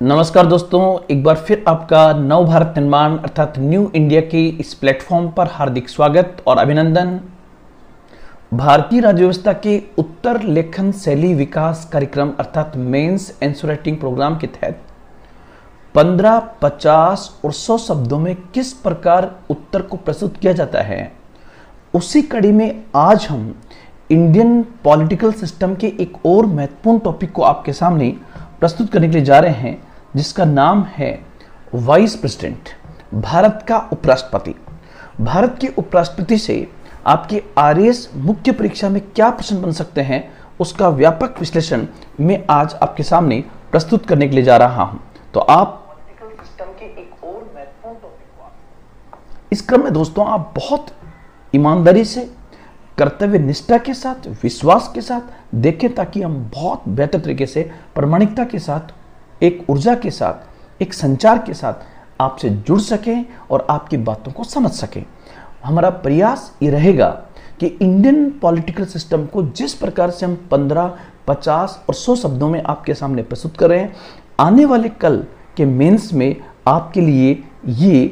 नमस्कार दोस्तों, एक बार फिर आपका नव भारत निर्माण अर्थात न्यू इंडिया के इस प्लेटफॉर्म पर हार्दिक स्वागत और अभिनंदन। भारतीय राज्य व्यवस्था के उत्तर लेखन शैली विकास कार्यक्रम अर्थात मेंस आंसर राइटिंग प्रोग्राम के तहत 15, 50 और 100 शब्दों में किस प्रकार उत्तर को प्रस्तुत किया जाता है, उसी कड़ी में आज हम इंडियन पॉलिटिकल सिस्टम के एक और महत्वपूर्ण टॉपिक को आपके सामने प्रस्तुत करने के लिए जा रहे हैं, जिसका नाम है वाइस प्रेसिडेंट, भारत का उपराष्ट्रपति। भारत के उपराष्ट्रपति से आपके आरएएस मुख्य परीक्षा में क्या प्रश्न बन सकते हैं, उसका व्यापक विश्लेषण मैं आज आपके सामने प्रस्तुत करने के लिए जा रहा हूं। तो आप पॉलिटिकल सिस्टम के एक और महत्वपूर्ण टॉपिक को इस क्रम में दोस्तों आप बहुत ईमानदारी से, कर्तव्य निष्ठा के साथ, विश्वास के साथ देखें, ताकि हम बहुत बेहतर तरीके से, प्रामाणिकता के साथ, एक ऊर्जा के साथ, एक संचार के साथ आपसे जुड़ सकें और आपकी बातों को समझ सकें। हमारा प्रयास ये रहेगा कि इंडियन पॉलिटिकल सिस्टम को जिस प्रकार से हम 15, 50 और 100 शब्दों में आपके सामने प्रस्तुत कर रहे हैं, आने वाले कल के मेंस में आपके लिए ये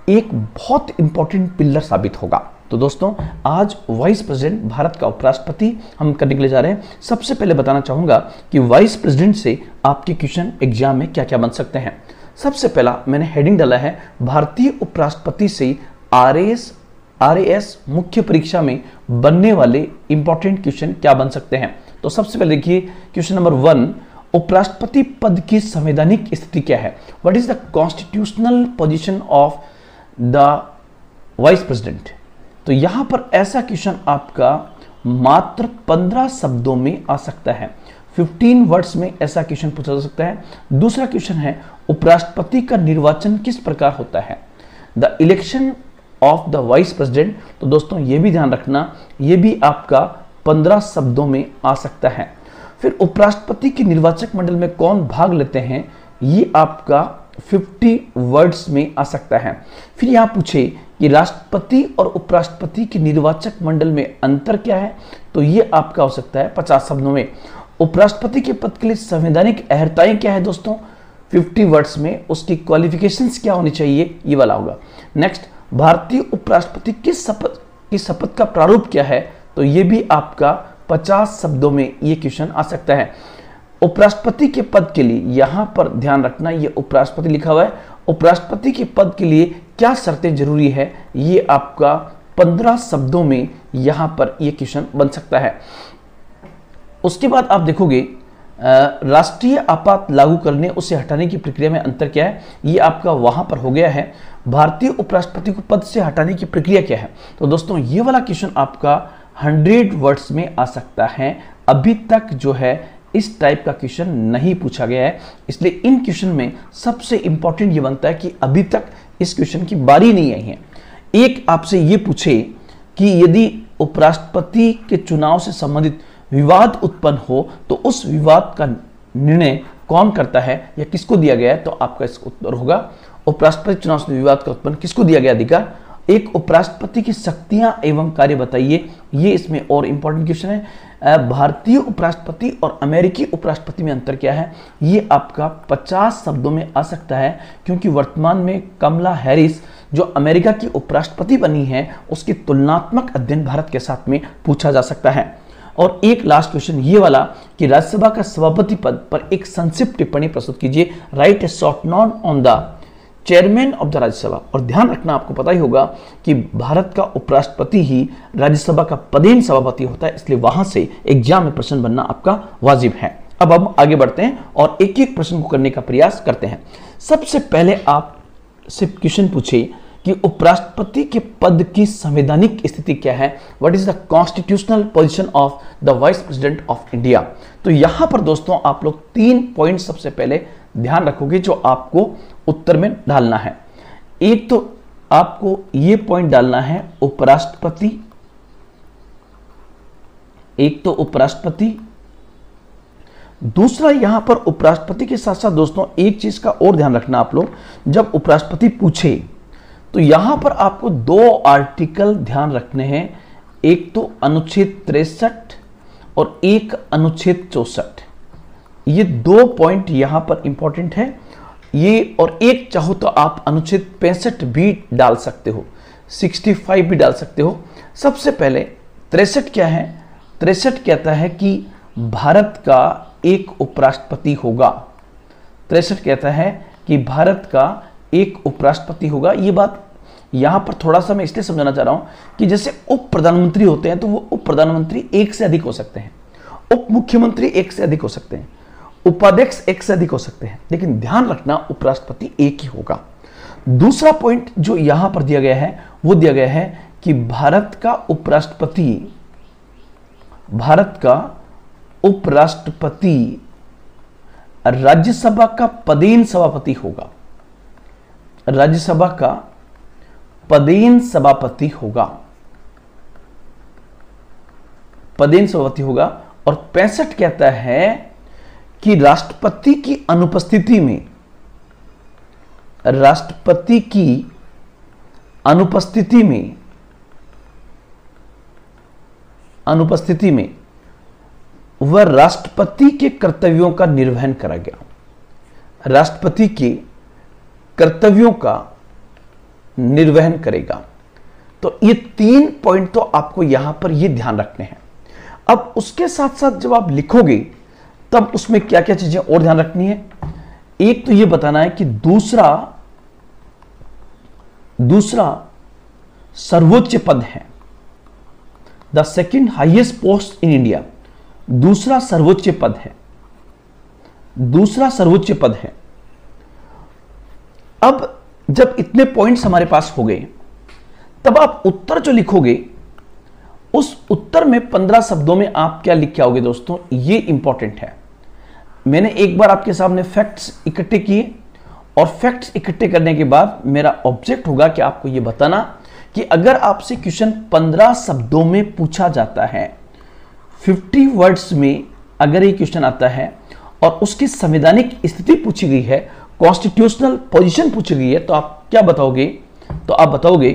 एक बहुत इंपॉर्टेंट पिलर साबित होगा। तो दोस्तों, आज वाइस प्रेसिडेंट, भारत का उपराष्ट्रपति हम करने के लिए जा रहे हैं। सबसे पहले बताना चाहूंगा कि वाइस प्रेसिडेंट से आपके क्वेश्चन एग्जाम में क्या क्या बन सकते हैं। सबसे पहला मैंने हेडिंग डाला है, भारतीय उपराष्ट्रपति से आरएएस मुख्य परीक्षा में बनने वाले इंपॉर्टेंट क्वेश्चन क्या बन सकते हैं। तो सबसे पहले देखिए क्वेश्चन नंबर 1, उपराष्ट्रपति पद की संवैधानिक स्थिति क्या है। What is the constitutional position of the vice president. तो यहां पर ऐसा क्वेश्चन आपका मात्र 15 शब्दों में आ सकता है, 15 वर्ड्स में ऐसा क्वेश्चन पूछा जा सकता है। दूसरा क्वेश्चन है, उपराष्ट्रपति का निर्वाचन किस प्रकार होता है, the election of the vice president. तो दोस्तों ये भी ध्यान रखना, ये भी आपका 15 शब्दों में आ सकता है। फिर उपराष्ट्रपति के निर्वाचक मंडल में कौन भाग लेते हैं, ये आपका 50 वर्ड्स में आ सकता है। फिर यहां पूछे कि राष्ट्रपति और उपराष्ट्रपति के निर्वाचक मंडल में अंतर क्या है, तो ये आपका हो सकता है 50 शब्दों में। उपराष्ट्रपति के पद के लिए संवैधानिक अहर्ताएं क्या है दोस्तों, 50 वर्ड्स में। उसकी क्वालिफिकेशंस क्या होनी चाहिए, ये वाला होगा। नेक्स्ट, भारतीय उपराष्ट्रपति की शपथ का प्रारूप क्या है, तो ये भी आपका 50 शब्दों में ये क्वेश्चन आ सकता है। उपराष्ट्रपति के पद के लिए यहां पर ध्यान रखना, ये उपराष्ट्रपति लिखा हुआ है, उपराष्ट्रपति के पद के लिए क्या शर्तें जरूरी है, ये आपका 15 शब्दों में यहां पर ये क्वेश्चन बन सकता है। उसके बाद आप देखोगे राष्ट्रीय आपात लागू करने, उसे हटाने की प्रक्रिया में अंतर क्या है, ये आपका वहां पर हो गया है। भारतीय उपराष्ट्रपति को पद से हटाने की प्रक्रिया क्या है, तो दोस्तों ये वाला क्वेश्चन आपका 100 वर्ड्स में आ सकता है। अभी तक जो है इस टाइप का क्वेश्चन नहीं पूछा गया है, इसलिए इन क्वेश्चन में सबसे इंपॉर्टेंट ये बनता है कि अभी तक इस क्वेश्चन की बारी नहीं आई है। एक आपसे ये पूछे कि यदि उपराष्ट्रपति के चुनाव से संबंधित विवाद उत्पन्न हो तो उस विवाद का निर्णय कौन करता है या किसको दिया गया है, तो आपका इसका उत्तर होगा उपराष्ट्रपति चुनाव से विवाद का उत्पन्न किसको दिया गया अधिकार। एक उपराष्ट्रपति की शक्तियां एवं कार्य बताइए, ये इसमें और इंपॉर्टेंट क्वेश्चन है। भारतीय उपराष्ट्रपति और अमेरिकी उपराष्ट्रपति में अंतर क्या है, ये आपका 50 शब्दों में आ सकता है, क्योंकि वर्तमान में कमला हैरिस जो अमेरिका की उपराष्ट्रपति बनी है, उसकी तुलनात्मक अध्ययन भारत के साथ में पूछा जा सकता है। और एक लास्ट क्वेश्चन ये वाला कि राज्यसभा का सभापति पद पर एक संक्षिप्त टिप्पणी प्रस्तुत कीजिए, right A short note on the chairman of the Rajya Sabha. और ध्यान रखना, आपको पता ही होगा कि भारत का उपराष्ट्रपति ही राज्यसभा का पदेन सभापति होता है, इसलिए वहां से एग्जाम में प्रश्न बनना आपका वाजिब है। अब हम आगे बढ़ते हैं और एक एक प्रश्न को करने का प्रयास करते हैं। सबसे पहले आपसे क्वेश्चन पूछे कि उपराष्ट्रपति के पद की संवैधानिक स्थिति क्या है, what is the constitutional position of the vice president of India. तो यहां पर दोस्तों आप लोग 3 पॉइंट सबसे पहले ध्यान रखोगे जो आपको उत्तर में डालना है। एक तो आपको ये पॉइंट डालना है उपराष्ट्रपति, एक तो उपराष्ट्रपति, दूसरा यहां पर उपराष्ट्रपति के साथ साथ दोस्तों एक चीज का और ध्यान रखना आप लोग, जब उपराष्ट्रपति पूछे तो यहां पर आपको 2 आर्टिकल ध्यान रखने हैं, एक तो अनुच्छेद 63 और एक अनुच्छेद 64। ये 2 पॉइंट यहां पर इंपॉर्टेंट है। ये और एक चाहो तो आप अनुच्छेद 65 भी डाल सकते हो, 65 भी डाल सकते हो। सबसे पहले 63 क्या है? 63 कहता है कि भारत का एक उपराष्ट्रपति होगा। 63 कहता है कि भारत का एक उपराष्ट्रपति होगा। ये बात यहां पर थोड़ा सा मैं इसलिए समझाना चाह रहा हूं कि जैसे उप प्रधानमंत्री होते हैं तो वो उप प्रधानमंत्री एक से अधिक हो सकते हैं, उप मुख्यमंत्री एक से अधिक हो सकते हैं, उपाध्यक्ष एक से अधिक हो सकते हैं, लेकिन ध्यान रखना उपराष्ट्रपति एक ही होगा। दूसरा पॉइंट जो यहां पर दिया गया है वो दिया गया है कि भारत का उपराष्ट्रपति राज्यसभा का पदेन सभापति होगा। राज्यसभा का पदेन सभापति होगा, पदेन सभापति होगा। और 65 कहता है कि राष्ट्रपति की अनुपस्थिति में, राष्ट्रपति की अनुपस्थिति में वह राष्ट्रपति के कर्तव्यों का निर्वहन करेगा। राष्ट्रपति के कर्तव्यों का निर्वहन करेगा। तो ये 3 पॉइंट तो आपको यहां पर ये ध्यान रखने हैं। अब उसके साथ साथ जब आप लिखोगे तब उसमें क्या क्या चीजें और ध्यान रखनी है। एक तो ये बताना है कि दूसरा सर्वोच्च पद है, the second highest post in India. दूसरा सर्वोच्च पद है, दूसरा सर्वोच्च पद है। अब जब इतने पॉइंट्स हमारे पास हो गए तब आप उत्तर जो लिखोगे उस उत्तर में 15 शब्दों में आप क्या लिख के आओगे दोस्तों, ये इंपॉर्टेंट है। मैंने एक बार आपके सामने फैक्ट्स इकट्ठे किए और फैक्ट्स इकट्ठे करने के बाद मेरा ऑब्जेक्ट होगा कि आपको ये बताना कि अगर आपसे क्वेश्चन 15 शब्दों में पूछा जाता है, 50 वर्ड्स में अगर ये क्वेश्चन आता है और उसकी संवैधानिक स्थिति पूछी गई है, कॉन्स्टिट्यूशनल पोजीशन पूछी गई है, तो आप क्या बताओगे? तो आप बताओगे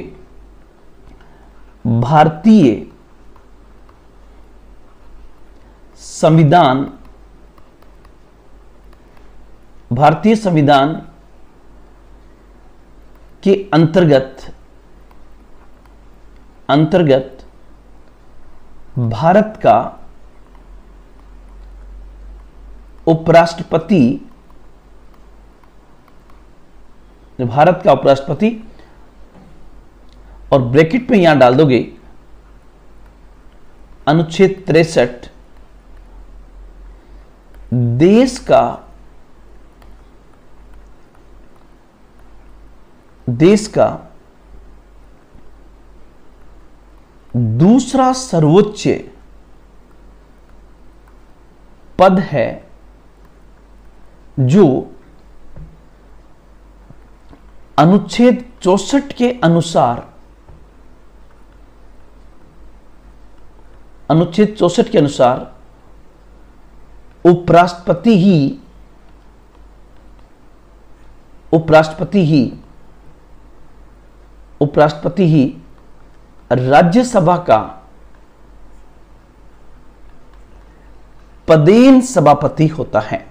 भारतीय संविधान के अंतर्गत भारत का उपराष्ट्रपति और ब्रैकेट में यहां डाल दोगे अनुच्छेद 63 देश का दूसरा सर्वोच्च पद है जो अनुच्छेद 64 के अनुसार उपराष्ट्रपति ही राज्यसभा का पदेन सभापति होता है।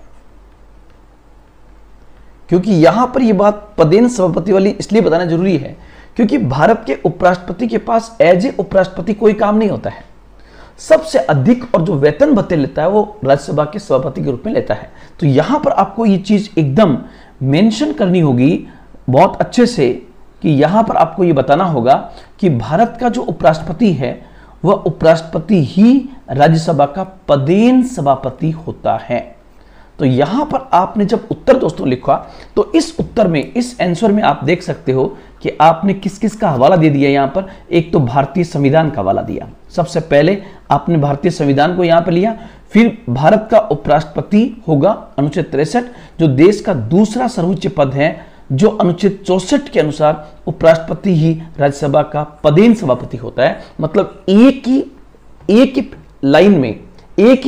क्योंकि यहां पर यह बात पदेन सभापति वाली इसलिए बताना जरूरी है क्योंकि भारत के उपराष्ट्रपति के पास एज ए उपराष्ट्रपति कोई काम नहीं होता है। सबसे अधिक और जो वेतन भत्ते लेता है वो राज्यसभा के सभापति के रूप में लेता है। तो यहां पर आपको ये चीज एकदम मेंशन करनी होगी बहुत अच्छे से कि यहां पर आपको ये बताना होगा कि भारत का जो उपराष्ट्रपति है वह उपराष्ट्रपति ही राज्यसभा का पदेन सभापति होता है। तो यहां पर आपने जब उत्तर दोस्तों लिखा तो इस उत्तर में, इस आंसर में आप देख सकते हो कि आपने किस किस का हवाला दे दिया। यहां पर एक तो भारतीय संविधान का हवाला दिया, सबसे पहले आपने भारतीय संविधान को यहां पर लिया, फिर भारत का उपराष्ट्रपति होगा अनुच्छेद 63 जो देश का दूसरा सर्वोच्च पद है, जो अनुच्छेद 64 के अनुसार उपराष्ट्रपति ही राज्यसभा का पदेन सभापति होता है। मतलब एक ही लाइन में, एक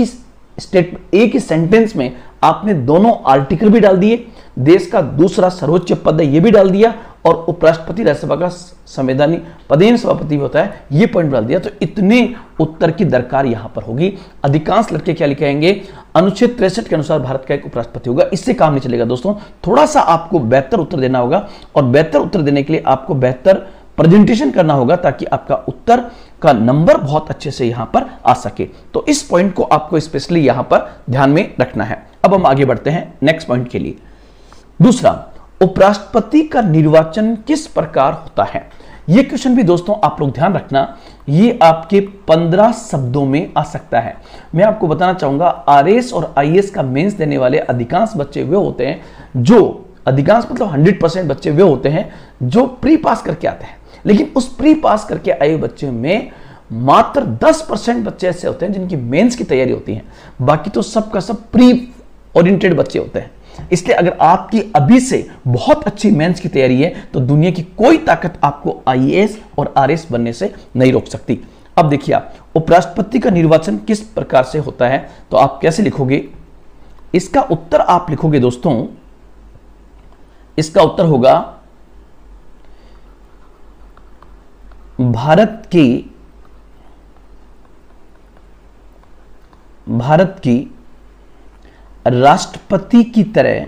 ही सेंटेंस में आपने दोनों आर्टिकल भी डाल दिए, देश का दूसरा सर्वोच्च पद है ये भी डाल दिया और उपराष्ट्रपति राज्यसभा का संवैधानिक पदेन सभापति होता है ये पॉइंट डाल दिया। तो इतने उत्तर की दरकार यहां पर होगी। अधिकांश लड़के क्या लिखेंगे, अनुच्छेद 63 के अनुसार भारत का एक उपराष्ट्रपति होगा। इससे काम नहीं चलेगा दोस्तों, थोड़ा सा आपको बेहतर उत्तर देना होगा और बेहतर उत्तर देने के लिए आपको बेहतर प्रेजेंटेशन करना होगा ताकि आपका उत्तर का नंबर बहुत अच्छे से यहां पर आ सके। तो इस पॉइंट को आपको स्पेशली यहां पर ध्यान में रखना है। अब हम आगे बढ़ते हैं नेक्स्ट पॉइंट के लिए। दूसरा, उपराष्ट्रपति का निर्वाचन किस प्रकार होता है? यह क्वेश्चन भी दोस्तों आप लोग ध्यान रखना, ये आपके 15 शब्दों में आ सकता है। मैं आपको बताना चाहूंगा, आरएस और आईएएस का मेंस देने वाले अधिकांश बच्चे वे होते हैं जो, अधिकांश मतलब 100% बच्चे वे होते हैं जो प्री पास करके आते हैं, लेकिन उस प्री पास करके आए बच्चे में मात्र 10% बच्चे ऐसे होते हैं जिनकी मेंस की तैयारी होती है, बाकी तो सब का सब प्री ओरिएंटेड बच्चे होते हैं। इसलिए अगर आपकी अभी से बहुत अच्छी मेंस की तैयारी है तो दुनिया की कोई ताकत आपको आईएएस और आरएस बनने से नहीं रोक सकती। अब देखिए, आप उपराष्ट्रपति का निर्वाचन किस प्रकार से होता है तो आप कैसे लिखोगे? इसका उत्तर आप लिखोगे दोस्तों, इसका उत्तर होगा भारत की राष्ट्रपति की तरह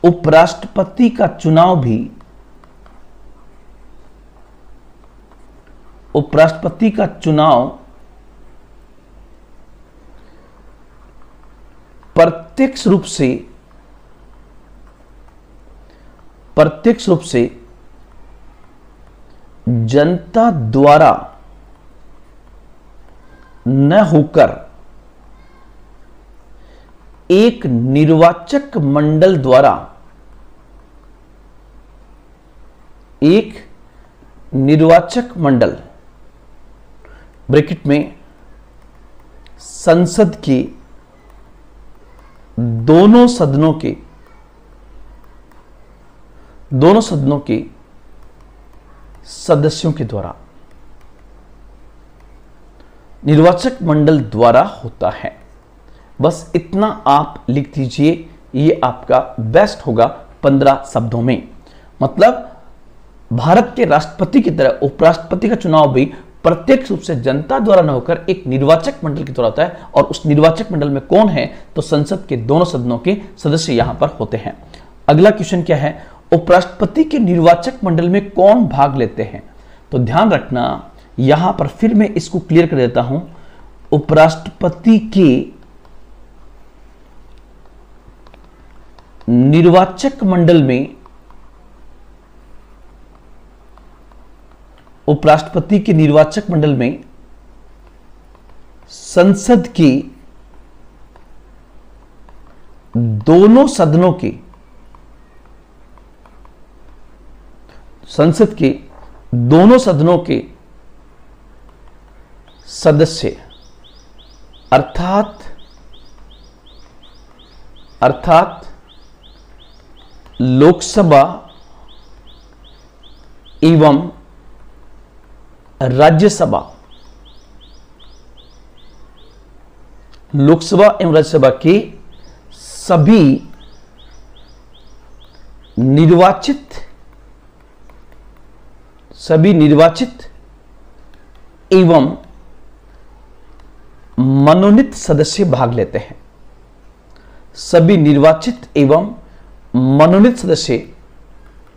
उपराष्ट्रपति का चुनाव भी प्रत्यक्ष रूप से जनता द्वारा न होकर एक निर्वाचक मंडल द्वारा, एक निर्वाचक मंडल ब्रैकेट में संसद के दोनों सदनों के सदस्यों के द्वारा, निर्वाचक मंडल द्वारा होता है। बस इतना आप लिख दीजिए, ये आपका बेस्ट होगा 15 शब्दों में। मतलब भारत के राष्ट्रपति की तरह उपराष्ट्रपति का चुनाव भी प्रत्यक्ष रूप से जनता द्वारा न होकर एक निर्वाचक मंडल की तरह होता है, और उस निर्वाचक मंडल में कौन है तो संसद के दोनों सदनों के सदस्य यहां पर होते हैं। अगला क्वेश्चन क्या है? उपराष्ट्रपति के निर्वाचक मंडल में कौन भाग लेते हैं? तो ध्यान रखना, यहां पर फिर मैं इसको क्लियर कर देता हूं। उपराष्ट्रपति के निर्वाचक मंडल में, उपराष्ट्रपति के निर्वाचक मंडल में संसद के दोनों सदनों के, संसद के दोनों सदनों के सदस्य अर्थात लोकसभा एवं राज्यसभा, लोकसभा एवं राज्यसभा के सभी निर्वाचित एवं मनोनीत सदस्य भाग लेते हैं। सभी निर्वाचित एवं मनोनीत सदस्य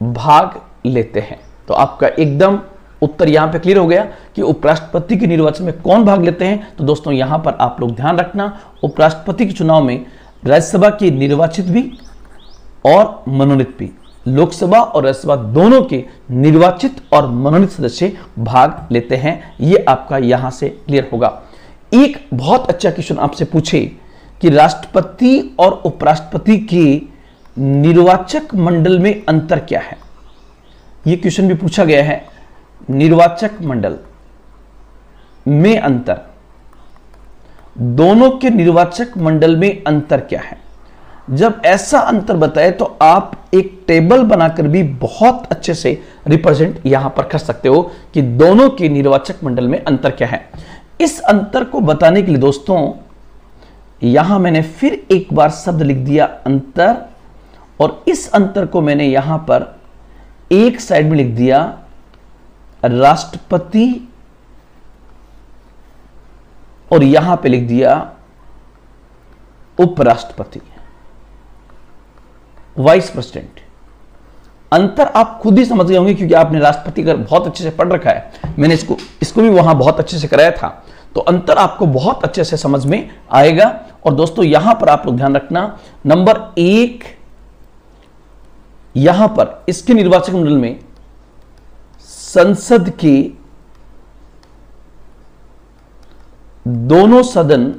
भाग लेते हैं। तो आपका एकदम उत्तर यहां पे क्लियर हो गया कि उपराष्ट्रपति के निर्वाचन में कौन भाग लेते हैं। तो दोस्तों यहां पर आप लोग ध्यान रखना, उपराष्ट्रपति के चुनाव में राज्यसभा के निर्वाचित भी और मनोनीत भी, लोकसभा और राज्यसभा दोनों के निर्वाचित और मनोनीत सदस्य भाग लेते हैं। यह आपका यहां से क्लियर होगा। एक बहुत अच्छा क्वेश्चन आपसे पूछे कि राष्ट्रपति और उपराष्ट्रपति के निर्वाचक मंडल में अंतर क्या है, यह क्वेश्चन भी पूछा गया है। निर्वाचक मंडल में अंतर, दोनों के निर्वाचक मंडल में अंतर क्या है? जब ऐसा अंतर बताए तो आप एक टेबल बनाकर भी बहुत अच्छे से रिप्रेजेंट यहां पर कर सकते हो कि दोनों के निर्वाचक मंडल में अंतर क्या है। इस अंतर को बताने के लिए दोस्तों यहां मैंने फिर एक बार शब्द लिख दिया अंतर, और इस अंतर को मैंने यहां पर एक साइड में लिख दिया राष्ट्रपति और यहां पे लिख दिया उपराष्ट्रपति, वाइस प्रेसिडेंट। अंतर आप खुद ही समझ गए होंगे क्योंकि आपने राष्ट्रपति का बहुत अच्छे से पढ़ रखा है, मैंने इसको भी वहां बहुत अच्छे से कराया था, तो अंतर आपको बहुत अच्छे से समझ में आएगा। और दोस्तों यहां पर आप लोग ध्यान रखना, नंबर 1 यहां पर इसके निर्वाचक मंडल में संसद के दोनों सदन,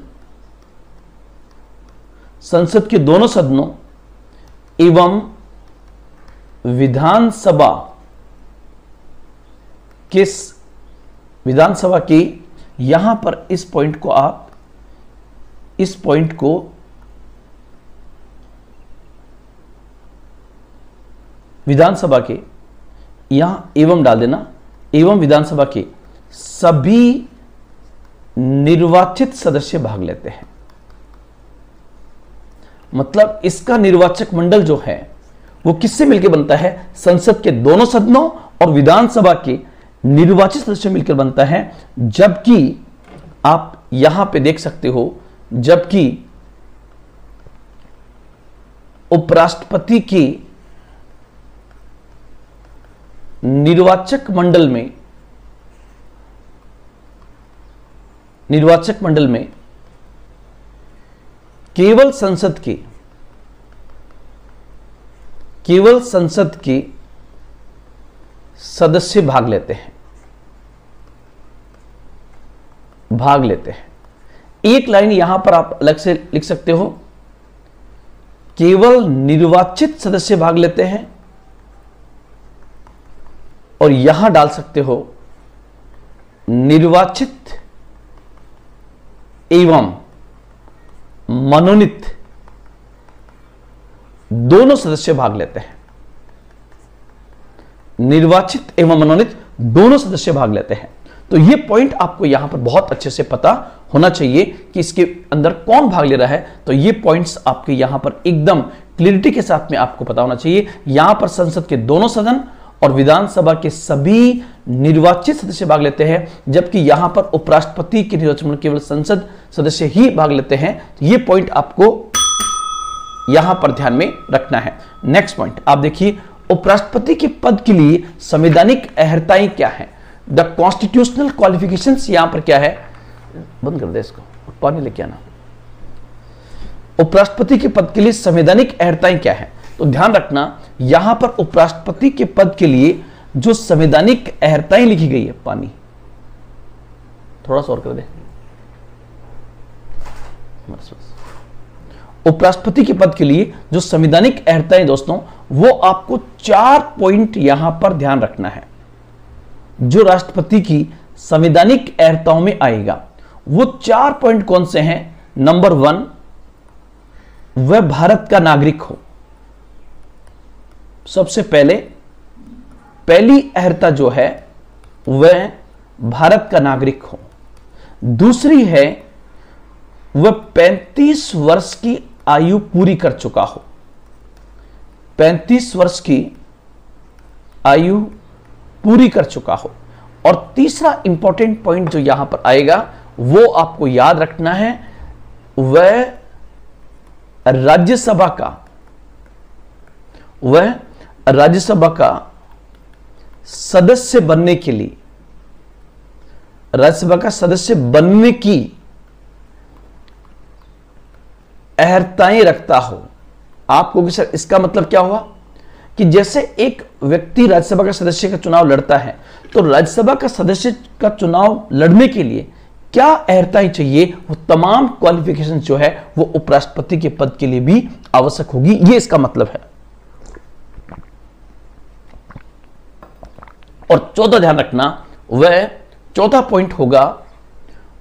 संसद के दोनों सदनों एवं विधानसभा के यहां पर इस पॉइंट को आप विधानसभा के यहां एवं डाल देना, एवं विधानसभा के सभी निर्वाचित सदस्य भाग लेते हैं। मतलब इसका निर्वाचक मंडल जो है वो किससे मिलकर बनता है? संसद के दोनों सदनों और विधानसभा के निर्वाचित सदस्य मिलकर बनता है। जबकि आप यहां पे देख सकते हो, जबकि उपराष्ट्रपति के निर्वाचक मंडल में केवल संसद के सदस्य भाग लेते हैं। एक लाइन यहां पर आप अलग से लिख सकते हो, केवल निर्वाचित सदस्य भाग लेते हैं, और यहां डाल सकते हो निर्वाचित एवं मनोनीत दोनों सदस्य भाग लेते हैं। निर्वाचित एवं मनोनीत दोनों सदस्य भाग लेते हैं। तो यह पॉइंट आपको यहां पर बहुत अच्छे से पता होना चाहिए कि इसके अंदर कौन भाग ले रहा है। तो ये पॉइंट्स आपके यहां पर एकदम क्लियरिटी के साथ में आपको पता होना चाहिए। यहां पर संसद के दोनों सदन और विधानसभा के सभी निर्वाचित सदस्य भाग लेते हैं, जबकि यहां पर उपराष्ट्रपति के निर्वाचन में केवल संसद सदस्य ही भाग लेते हैं। तो ये पॉइंट आपको यहां पर ध्यान में रखना है। नेक्स्ट पॉइंट आप देखिए, उपराष्ट्रपति के पद के लिए संवैधानिक अर्हताएं क्या है? द कॉन्स्टिट्यूशनल क्वालिफिकेशंस यहां पर क्या है? बंद कर दे इसको, पानी लेके आना। उपराष्ट्रपति के पद के लिए संवैधानिक अर्हताएं क्या है? तो ध्यान रखना, यहां पर उपराष्ट्रपति के पद के लिए जो संवैधानिक अर्हताएं लिखी गई है, पानी थोड़ा सा और कर दे। उपराष्ट्रपति के पद के लिए जो संवैधानिक अर्हताएं दोस्तों, वो आपको 4 पॉइंट यहां पर ध्यान रखना है। जो राष्ट्रपति की संवैधानिक अर्हताओं में आएगा वो 4 पॉइंट कौन से हैं? नंबर 1, वह भारत का नागरिक हो। सबसे पहली अर्हता जो है वह भारत का नागरिक हो। दूसरी है वह 35 वर्ष की आयु पूरी कर चुका हो। 35 वर्ष की आयु पूरी कर चुका हो। और तीसरा इंपॉर्टेंट पॉइंट जो यहां पर आएगा वो आपको याद रखना है, वह राज्यसभा का सदस्य बनने के लिए, राज्यसभा का सदस्य बनने की अर्हताएं रखता हो। आपको कि सर इसका मतलब क्या हुआ कि जैसे एक व्यक्ति राज्यसभा का सदस्य का चुनाव लड़ता है, तो राज्यसभा का सदस्य का चुनाव लड़ने के लिए क्या अर्हताएं चाहिए, वो तमाम क्वालिफिकेशन जो है वो उपराष्ट्रपति के पद के लिए भी आवश्यक होगी। ये इसका मतलब है। और चौथा ध्यान रखना, वह चौथा पॉइंट होगा,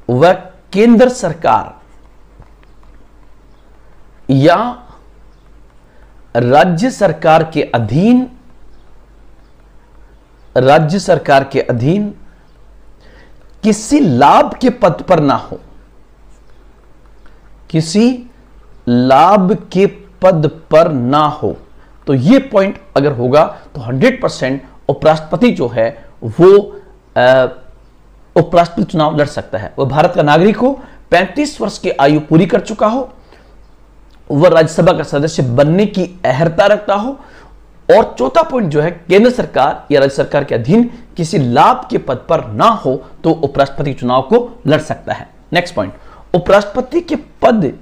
वह केंद्र सरकार या राज्य सरकार के अधीन किसी लाभ के पद पर ना हो। किसी लाभ के पद पर ना हो। तो यह पॉइंट अगर होगा तो 100% उपराष्ट्रपति जो है वो उपराष्ट्रपति चुनाव लड़ सकता है। वह भारत का नागरिक हो, 35 वर्ष की आयु पूरी कर चुका हो, वह राज्यसभा का सदस्य बनने की अहर्ता रखता हो, और चौथा पॉइंट जो है केंद्र सरकार या राज्य सरकार के अधीन किसी लाभ के पद पर ना हो तो उपराष्ट्रपति चुनाव को लड़ सकता है। नेक्स्ट पॉइंट, उपराष्ट्रपति के पद,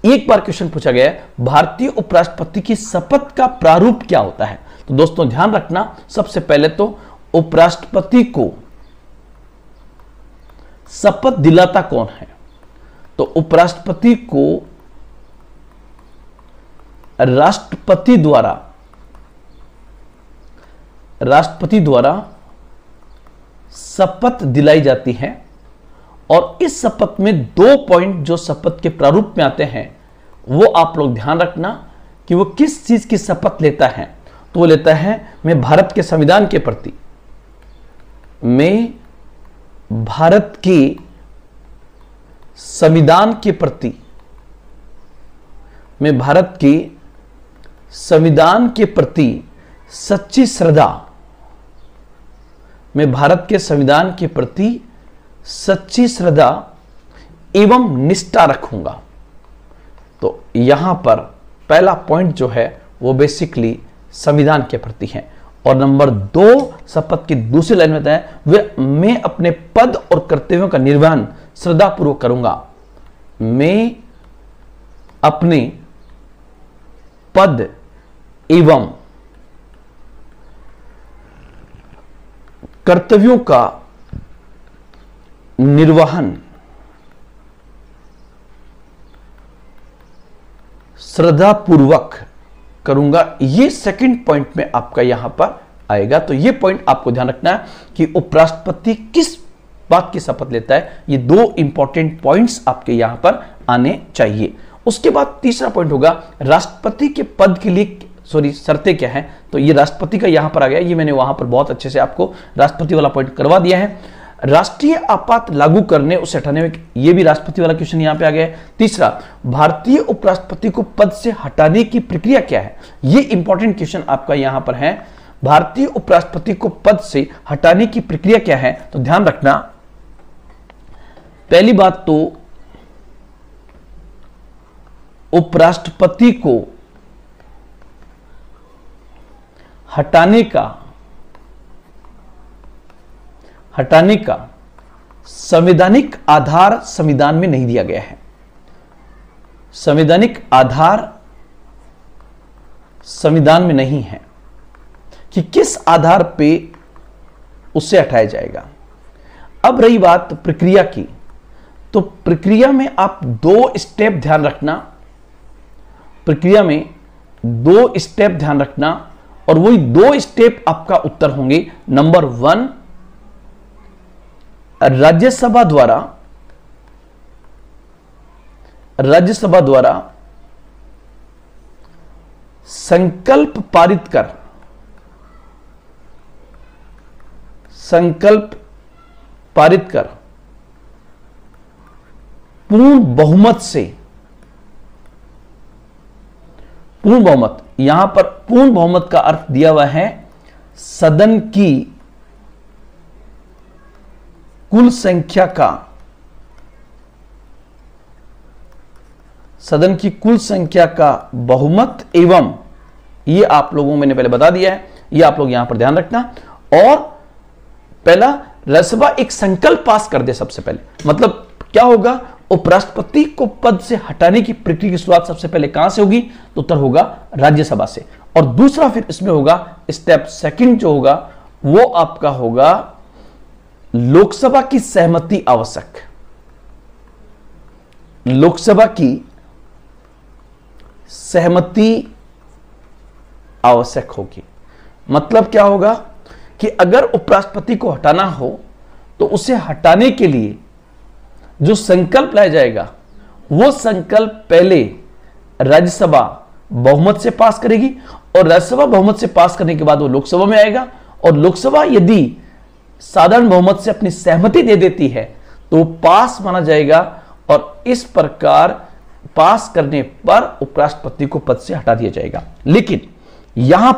एक बार क्वेश्चन पूछा गया है, भारतीय उपराष्ट्रपति की शपथ का प्रारूप क्या होता है? तो दोस्तों ध्यान रखना, सबसे पहले तो उपराष्ट्रपति को शपथ दिलाता कौन है? तो उपराष्ट्रपति को राष्ट्रपति द्वारा शपथ दिलाई जाती है, और इस शपथ में 2 पॉइंट जो शपथ के प्रारूप में आते हैं वो आप लोग ध्यान रखना कि वो किस चीज की शपथ लेता है। तो वो लेता है, मैं भारत के संविधान के प्रति, मैं भारत के संविधान के प्रति, मैं भारत के संविधान के प्रति सच्ची श्रद्धा, मैं भारत के संविधान के प्रति सच्ची श्रद्धा एवं निष्ठा रखूंगा। तो यहां पर पहला पॉइंट जो है वो बेसिकली संविधान के प्रति है। और नंबर 2 शपथ की दूसरी लाइन में बताया, वे मैं अपने पद और कर्तव्यों का निर्वहन श्रद्धापूर्वक करूंगा। मैं अपने पद एवं कर्तव्यों का निर्वहन श्रद्धापूर्वक करूंगा। ये सेकंड पॉइंट में आपका यहां पर आएगा। तो ये पॉइंट आपको ध्यान रखना है कि उपराष्ट्रपति किस बात की शपथ लेता है। ये 2 इंपॉर्टेंट पॉइंट्स आपके यहां पर आने चाहिए। उसके बाद तीसरा पॉइंट होगा राष्ट्रपति के पद के लिए शर्तें क्या है। तो ये राष्ट्रपति का यहां पर आ गया, ये मैंने वहां पर बहुत अच्छे से आपको राष्ट्रपति वाला पॉइंट करवा दिया है। राष्ट्रीय आपात लागू करने उसे हटाने में, ये भी राष्ट्रपति वाला क्वेश्चन यहां पे आ गया है। तीसरा, भारतीय उपराष्ट्रपति को पद से हटाने की प्रक्रिया क्या है, ये इंपॉर्टेंट क्वेश्चन आपका यहां पर है। भारतीय उपराष्ट्रपति को पद से हटाने की प्रक्रिया क्या है, तो ध्यान रखना, पहली बात तो उपराष्ट्रपति को हटाने का संवैधानिक आधार संविधान में नहीं दिया गया है। संवैधानिक आधार संविधान में नहीं है कि किस आधार पे उसे हटाया जाएगा। अब रही बात प्रक्रिया की, तो प्रक्रिया में आप 2 स्टेप ध्यान रखना, प्रक्रिया में 2 स्टेप ध्यान रखना, और वही 2 स्टेप आपका उत्तर होंगे। नंबर 1, राज्यसभा द्वारा संकल्प पारित कर पूर्ण बहुमत, यहां पर पूर्ण बहुमत का अर्थ दिया हुआ है सदन की कुल संख्या का बहुमत एवं, ये आप लोगों मैंने पहले बता दिया है, ये आप लोग यहां पर ध्यान रखना। और पहला, राज्यसभा एक संकल्प पास कर दे सबसे पहले, मतलब क्या होगा, उपराष्ट्रपति को पद से हटाने की प्रक्रिया की शुरुआत सबसे पहले कहां से होगी, तो उत्तर होगा राज्यसभा से। और दूसरा फिर इसमें होगा स्टेप सेकंड जो होगा वो आपका होगा लोकसभा की सहमति आवश्यक, लोकसभा की सहमति आवश्यक होगी। मतलब क्या होगा कि अगर उपराष्ट्रपति को हटाना हो तो उसे हटाने के लिए जो संकल्प लाया जाएगा वो संकल्प पहले राज्यसभा बहुमत से पास करेगी, और राज्यसभा बहुमत से पास करने के बाद वो लोकसभा में आएगा, और लोकसभा यदि साधारण बहुमत से अपनी सहमति दे देती है तो पास माना जाएगा, और इस प्रकार पास करने पर उपराष्ट्रपति को पद से हटा दिया जाएगा। लेकिन यहां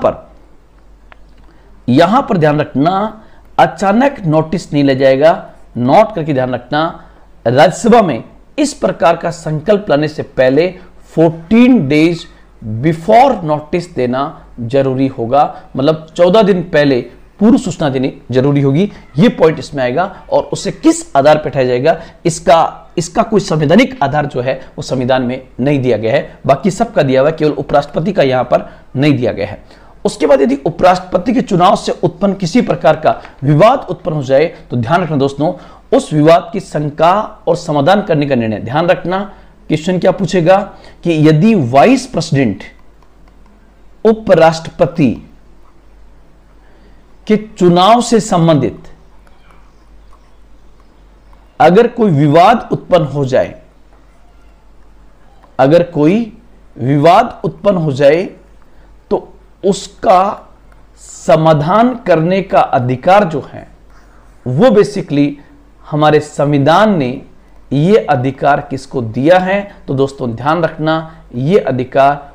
पर ध्यान रखना, अचानक नोटिस नहीं लिया जाएगा, नोट करके ध्यान रखना, राज्यसभा में इस प्रकार का संकल्प लाने से पहले 14 डेज बिफोर नोटिस देना जरूरी होगा, मतलब 14 दिन पहले पूर्व सूचना देनी जरूरी होगी। यह पॉइंट इसमें आएगा और उसे किस आधार पर उठाया जाएगा, इसका कोई संवैधानिक आधार जो है वो संविधान में नहीं दिया गया है, बाकी सबका दिया हुआ है, केवल उपराष्ट्रपति का यहां पर नहीं दिया गया है। उसके बाद यदि उपराष्ट्रपति के चुनाव से उत्पन्न किसी प्रकार का विवाद उत्पन्न हो जाए तो ध्यान रखना दोस्तों, उस विवाद की शंका और समाधान करने का निर्णय, ध्यान रखना क्वेश्चन क्या पूछेगा कि यदि वाइस प्रेसिडेंट उपराष्ट्रपति के चुनाव से संबंधित अगर कोई विवाद उत्पन्न हो जाए, अगर कोई विवाद उत्पन्न हो जाए तो उसका समाधान करने का अधिकार जो है वो बेसिकली हमारे संविधान ने ये अधिकार किसको दिया है, तो दोस्तों ध्यान रखना ये अधिकार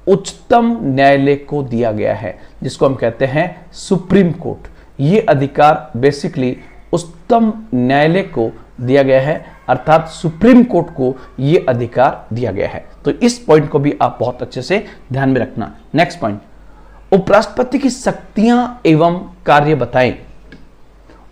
उच्चतम न्यायालय को दिया गया है, जिसको हम कहते हैं सुप्रीम कोर्ट। ये अधिकार बेसिकली उच्चतम न्यायालय को दिया गया है, अर्थात सुप्रीम कोर्ट को यह अधिकार दिया गया है। तो इस पॉइंट को भी आप बहुत अच्छे से ध्यान में रखना। नेक्स्ट पॉइंट, उपराष्ट्रपति की शक्तियां एवं कार्य बताएं।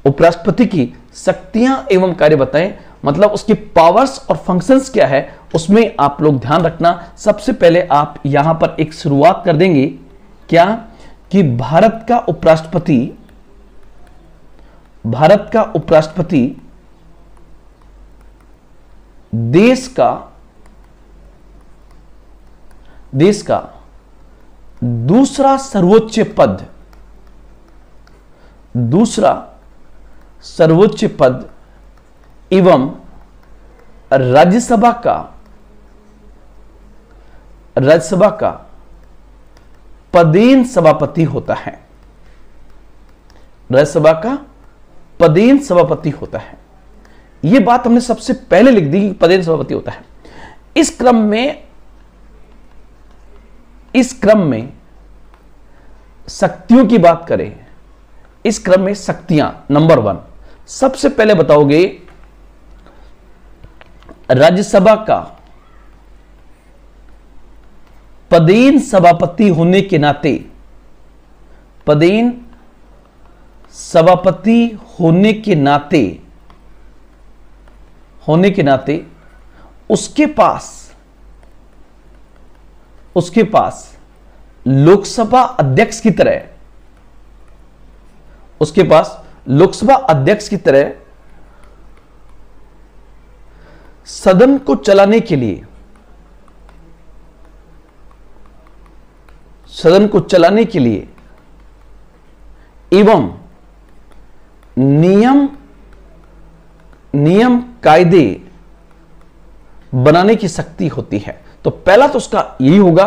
उपराष्ट्रपति की शक्तियां एवं कार्य बताएं मतलब उसकी पावर्स और फंक्शंस क्या है, उसमें आप लोग ध्यान रखना। सबसे पहले आप यहां पर एक शुरुआत कर देंगे क्या कि भारत का उपराष्ट्रपति देश का दूसरा सर्वोच्च पद एवं राज्यसभा का पदेन सभापति होता है। राज्यसभा का पदेन सभापति होता है। यह बात हमने सबसे पहले लिख दी कि पदेन सभापति होता है। इस क्रम में शक्तियों की बात करें, इस क्रम में शक्तियां नंबर 1 सबसे पहले बताओगे राज्यसभा का पदेन सभापति होने के नाते उसके पास लोकसभा अध्यक्ष की तरह सदन को चलाने के लिए एवं नियम कायदे बनाने की शक्ति होती है। तो पहला तो उसका यही होगा,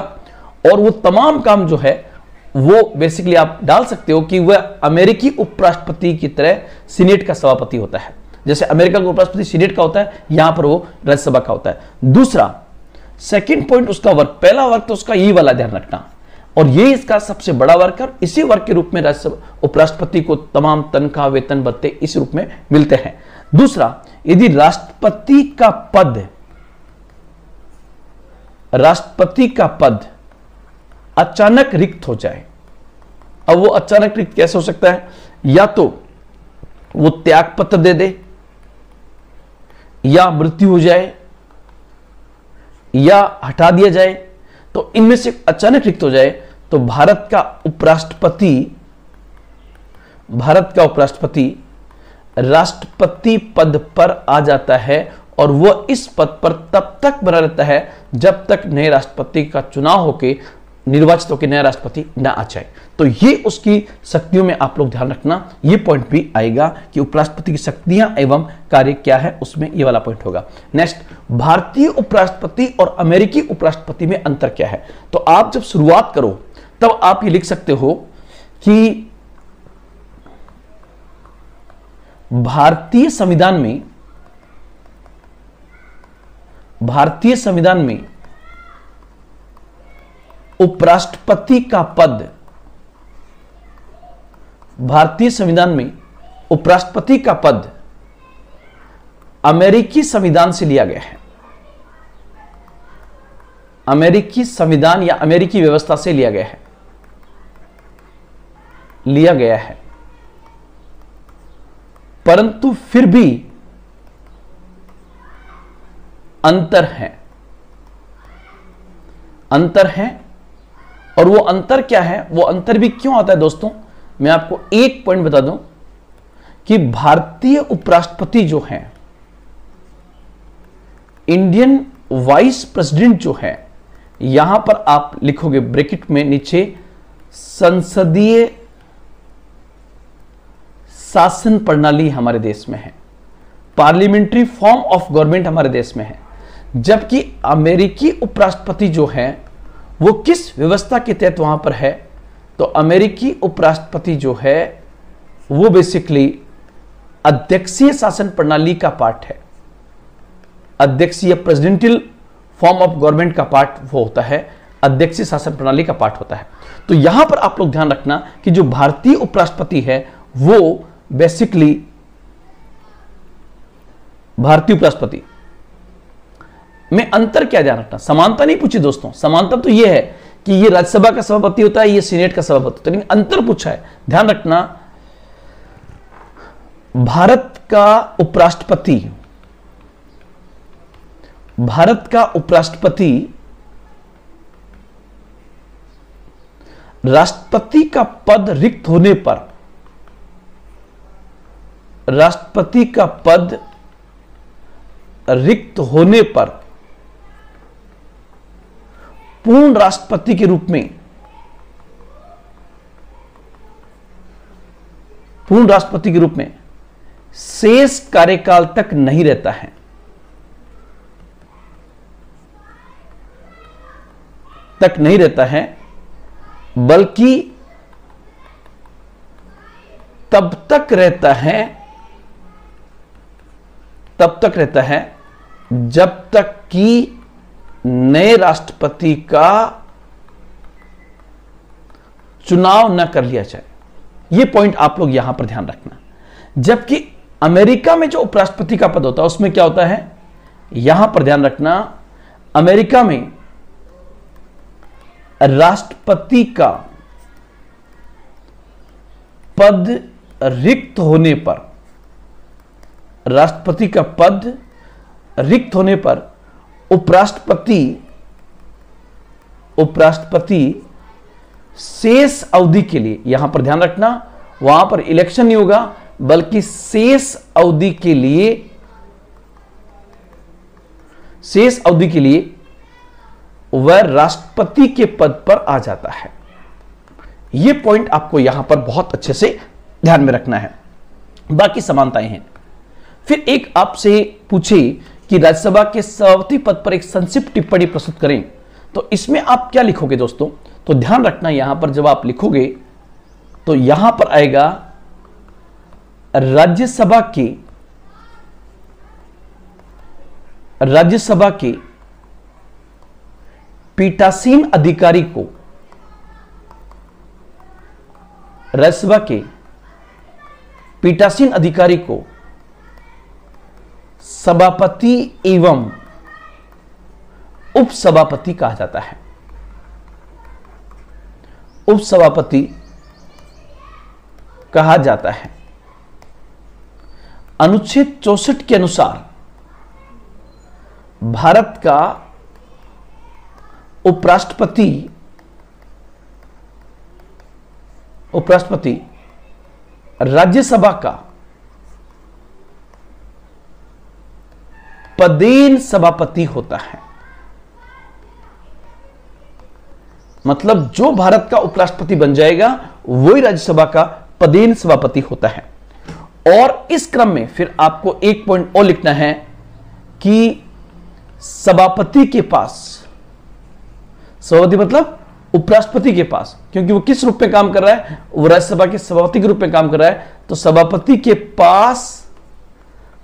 और वो तमाम काम जो है वो बेसिकली आप डाल सकते हो कि वह अमेरिकी उपराष्ट्रपति की तरह सीनेट का सभापति होता है। जैसे अमेरिका का उपराष्ट्रपति सीनेट का होता है, यहां पर वो राज्यसभा का होता है। दूसरा सेकंड पॉइंट उसका वर्क, पहला वर्क तो उसका यही वाला ध्यान रखना, और ये इसका सबसे बड़ा वर्क है। इसी वर्क के रूप में राज्यसभा उपराष्ट्रपति को तमाम तनख्वाह वेतन भत्ते इस रूप में मिलते हैं। दूसरा, यदि राष्ट्रपति का पद अचानक रिक्त हो जाए, अब वो अचानक रिक्त कैसे हो सकता है, या तो वो त्याग पत्र दे दे, या मृत्यु हो जाए, या हटा दिया जाए, तो इनमें से अचानक रिक्त हो जाए तो भारत का उपराष्ट्रपति राष्ट्रपति पद पर आ जाता है, और वह इस पद पर तब तक बना रहता है जब तक नए राष्ट्रपति का चुनाव होकर निर्वाचित होकर नया राष्ट्रपति ना आ जाए। तो ये उसकी शक्तियों में आप लोग ध्यान रखना, ये पॉइंट भी आएगा कि उपराष्ट्रपति की शक्तियां एवं कार्य क्या है, उसमें ये वाला पॉइंट होगा। नेक्स्ट, भारतीय उपराष्ट्रपति और अमेरिकी उपराष्ट्रपति में अंतर क्या है। तो आप जब शुरुआत करो तब आप ये लिख सकते हो कि भारतीय संविधान में उपराष्ट्रपति का पद अमेरिकी संविधान से लिया गया है। अमेरिकी संविधान या अमेरिकी व्यवस्था से लिया गया है, परंतु फिर भी अंतर है। और वो अंतर क्या है, वो अंतर भी क्यों आता है दोस्तों, मैं आपको एक पॉइंट बता दूं कि भारतीय उपराष्ट्रपति जो हैं, इंडियन वाइस प्रेसिडेंट जो है, यहां पर आप लिखोगे ब्रैकेट में नीचे संसदीय शासन प्रणाली हमारे देश में है, पार्लियामेंट्री फॉर्म ऑफ गवर्नमेंट हमारे देश में है। जबकि अमेरिकी उपराष्ट्रपति जो है वो किस व्यवस्था के तहत वहां पर है, तो अमेरिकी उपराष्ट्रपति जो है वो बेसिकली अध्यक्षीय शासन प्रणाली का पार्ट है। अध्यक्षीय प्रेसिडेंशियल फॉर्म ऑफ गवर्नमेंट का पार्ट वो होता है, अध्यक्षीय शासन प्रणाली का पार्ट होता है। तो यहां पर आप लोग ध्यान रखना कि जो भारतीय उपराष्ट्रपति है वो बेसिकली भारतीय उपराष्ट्रपति में अंतर क्या ध्यान रखना, समानता नहीं पूछी दोस्तों, समानता तो यह है कि ये राज्यसभा का सभापति होता है, ये सीनेट का सभापति होता है, लेकिन अंतर पूछा है। ध्यान रखना, भारत का उपराष्ट्रपति राष्ट्रपति का पद रिक्त होने पर, राष्ट्रपति का पद रिक्त होने पर पूर्ण राष्ट्रपति के रूप में, पूर्ण राष्ट्रपति के रूप में शेष कार्यकाल तक नहीं रहता है। बल्कि तब तक रहता है जब तक कि नए राष्ट्रपति का चुनाव न कर लिया जाए। यह पॉइंट आप लोग यहां पर ध्यान रखना। जबकि अमेरिका में जो उपराष्ट्रपति का पद होता है उसमें क्या होता है, यहां पर ध्यान रखना, अमेरिका में राष्ट्रपति का पद रिक्त होने पर, राष्ट्रपति का पद रिक्त होने पर उपराष्ट्रपति शेष अवधि के लिए, यहां पर ध्यान रखना, वहां पर इलेक्शन नहीं होगा, बल्कि शेष अवधि के लिए वह राष्ट्रपति के पद पर आ जाता है। यह पॉइंट आपको यहां पर बहुत अच्छे से ध्यान में रखना है। बाकी समानताएं हैं। फिर एक आपसे पूछे कि राज्यसभा के सभापति पद पर एक संक्षिप्त टिप्पणी प्रस्तुत करें, तो इसमें आप क्या लिखोगे दोस्तों, तो ध्यान रखना, यहां पर जब आप लिखोगे तो यहां पर आएगा राज्यसभा के पीठासीन अधिकारी को, राज्यसभा के पीठासीन अधिकारी को सभापति एवं उपसभापति कहा जाता है। उपसभापति कहा जाता है। अनुच्छेद 64 के अनुसार भारत का उपराष्ट्रपति राज्यसभा का पदेन सभापति होता है। मतलब जो भारत का उपराष्ट्रपति बन जाएगा वही राज्यसभा का पदेन सभापति होता है। और इस क्रम में फिर आपको एक पॉइंट और लिखना है कि सभापति के पास, सभापति मतलब उपराष्ट्रपति के पास, क्योंकि वो किस रूप में काम कर रहा है, वो राज्यसभा के सभापति के रूप में काम कर रहा है, तो सभापति के पास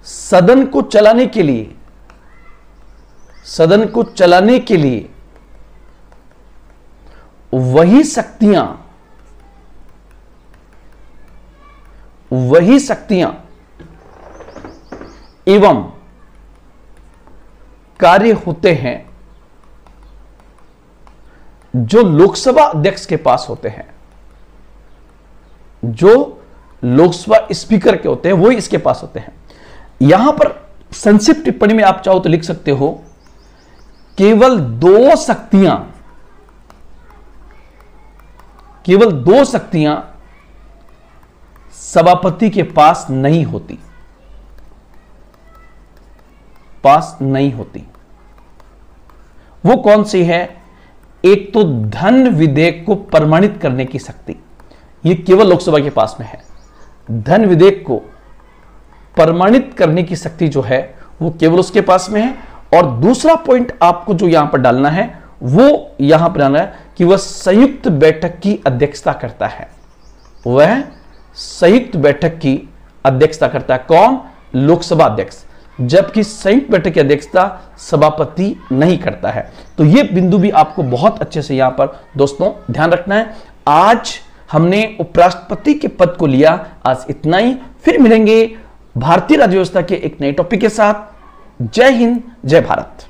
सदन को चलाने के लिए वही शक्तियां एवं कार्य होते हैं जो लोकसभा अध्यक्ष के पास होते हैं, जो लोकसभा स्पीकर के होते हैं वो इसके पास होते हैं। यहां पर संक्षिप्त टिप्पणी में आप चाहो तो लिख सकते हो, केवल दो शक्तियां सभापति के पास नहीं होती, वो कौन सी है? एक तो धन विधेयक को प्रमाणित करने की शक्ति, ये केवल लोकसभा के पास में है। धन विधेयक को प्रमाणित करने की शक्ति जो है वो केवल उसके पास में है। और दूसरा पॉइंट आपको जो यहां पर डालना है वो यहां पर डालना है कि वह संयुक्त बैठक की अध्यक्षता करता है। वह संयुक्त बैठक की अध्यक्षता करता है। कौन? लोकसभा अध्यक्ष, जबकि संयुक्त बैठक की अध्यक्षता सभापति नहीं करता है। तो यह बिंदु भी आपको बहुत अच्छे से यहां पर दोस्तों ध्यान रखना है। आज हमने उपराष्ट्रपति के पद को लिया। आज इतना ही, फिर मिलेंगे भारतीय राज्य व्यवस्था के एक नए टॉपिक के साथ। जय हिंद, जय भारत।